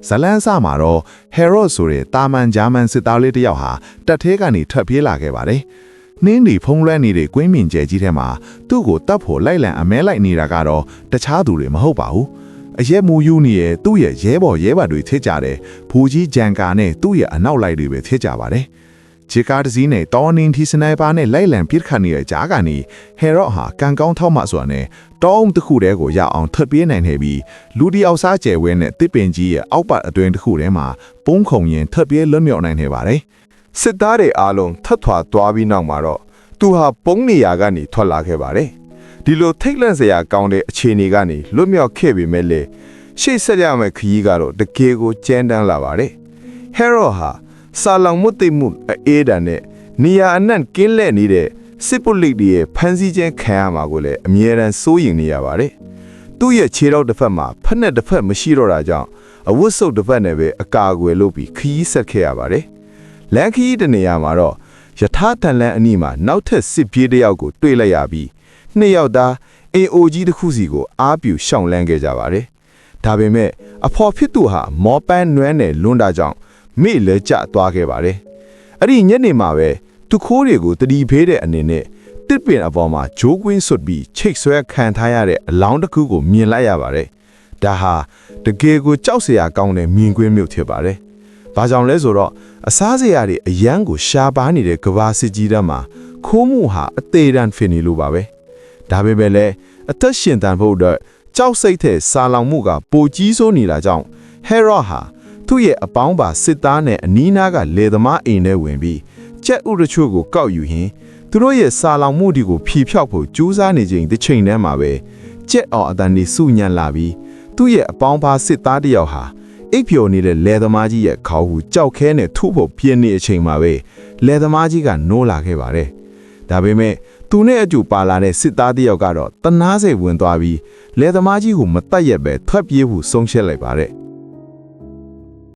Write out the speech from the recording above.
ဇလန်းစမှာတော့ Herod ဆိုတဲ့တာမန်ဂျာမန်စစ်သားလေးတစ်ယောက်ဟာတပ်ထဲကနေထွက်ပြေးလာခဲ့ပါတယ်။နှင်းဒီဖုံးလွှမ်းနေတဲ့ကွင်းမြင့်ကျဲကြီးထဲမှာသူ့ကိုတပ်ဖို့လိုက်လံအမဲလိုက်နေတာကတော့တခြားသူတွေမဟုတ်ပါဘူး။အရက်မူယူနေရဲ့သူ့ရဲ့ရဲဘော်ရဲဘတ်တွေထစ်ကြတယ်။ဘူကြီးဂျန်ကာနဲ့သူ့ရဲ့အနောက်လိုက်တွေပဲထစ်ကြပါတယ်။ဂျီကာတစည်းနဲ့တောင်းနင်းထီစနိုက်ပါနဲ့လိုက်လံပြစ်ခတ်နေတဲ့ကြားကနေ Herod ဟာကန်ကောင်းထောက်မှဆိုတာနဲ့တောင်းတစ်ခုတည်းကိုရအောင်ထွက်ပြေးနိုင်နေပြီးလူဒီအောင်စားကျယ်ဝဲနဲ့တစ်ပင်ကြီးရဲ့အောက်ပတ်အတွင်းတစ်ခုထဲမှာပုံခုံရင်ထွက်ပြေးလွတ်မြောက်နိုင်နေပါတယ်။ စစ်သားတွေအားလုံးထပ်ထွာသွားပြီးနောက်မှာတော့သူဟာပုံနေရာကနေထွက်လာခဲ့ပါတယ်။ဒီလိုထိတ်လန့်စရာကောင်းတဲ့အခြေအနေကနေလွတ်မြောက်ခဲ့ပေမဲ့လည်းရှေ့ဆက်ရမယ့်ခရီးကတော့တကယ်ကိုကြမ်းတမ်းလာပါတယ်။ Herod ဟာစာလောင်မှုတိမှုအေးဒဏ်နဲ့နေရာအနှံ့ကင်းလဲ့နေတဲ့စစ်ပုလိတွေရဲ့ဖမ်းဆီးခြင်းခံရမှာကိုလည်းအမြဲတမ်းစိုးရိမ်နေရပါတယ်။သူ့ရဲ့ခြေထောက်တစ်ဖက်မှာဖက်နဲ့တစ်ဖက်မရှိတော့တာကြောင့်အဝတ်စုပ်တစ်ဖက်နဲ့ပဲအကာအကွယ်လုပ်ပြီးခရီးဆက်ခဲ့ရပါတယ်။လမ်းခရီးတနေရာမှာတော့ယထာတန်လန်းအနီးမှာနောက်ထပ်စစ်ပြေးတစ်ယောက်ကိုတွေ့လိုက်ရပြီးနှစ်ယောက်သားအင်အိုကြီးတစ်ခုစီကိုအားပြူရှောင်လန်းခဲ့ကြပါတယ်။ဒါပေမဲ့အဖော်ဖြစ်သူဟာမောပန်းနွမ်းနယ်လွန်းတာကြောင့်မေ့လဲကျသွားခဲ့ပါတယ်။အဲ့ဒီညနေမှာပဲသူခိုးတွေကိုတတိဖေးတဲ့အနေနဲ့တစ်ပင်အပေါ်မှာဂျိုးကွင်းဆွတ်ပြီးချိတ်ဆွဲခံထားရတဲ့အလောင်းတစ်ခုကိုမြင်လိုက်ရပါတယ်။ဒါဟာတကယ်ကိုကြောက်စရာကောင်းတဲ့မြင်ကွင်းမျိုးဖြစ်ပါတယ်။ဘာကြောင့်လဲဆိုတော့အစားစရာတွေအရန်ကိုရှားပါနေတဲ့ကဘာစစ်ကြီးတန်းမှာခိုးမှုဟာအသေးတန်းဖြစ်နေလို့ပါပဲ။ဒါပေမဲ့လည်းအသက်ရှင်တန်ဖို့အတွက်ကြောက်စိတ်တဲ့စာလောင်မှုကပိုကြီးစိုးနေတာကြောင့် Herod ဟာသူ့ရဲ့အပေါင်းပါစစ်သားနဲ့အနီးနားကလေသမားအိမ်ထဲဝင်ပြီးကြက်ဥရချို့ကိုကောက်ယူရင်းသူတို့ရဲ့စာလောင်မှုတွေကိုဖြီဖြောက်ဖို့ကြိုးစားနေချိန်တစ်ချိန်တည်းမှာပဲကြက်အောင်အတန်တွေစုညံ့လာပြီးသူ့ရဲ့အပေါင်းပါစစ်သားတစ်ယောက်ဟာအိပ်ပျော်နေတဲ့လေသမားကြီးရဲ့ခေါင်းကိုကြောက်ခဲနဲ့ထုဖို့ပြင်းနေအချိန်မှာပဲလေသမားကြီးကနိုးလာခဲ့ပါတယ်။ဒါပေမဲ့သူနဲ့အတူပါလာတဲ့စစ်သားတစ်ယောက်ကတော့တနာစိတ်ဝင်သွားပြီးလေသမားကြီးကိုမတတ်ရက်ပဲထွက်ပြေးဖို့ဆုံးဖြတ်လိုက်ပါတယ်။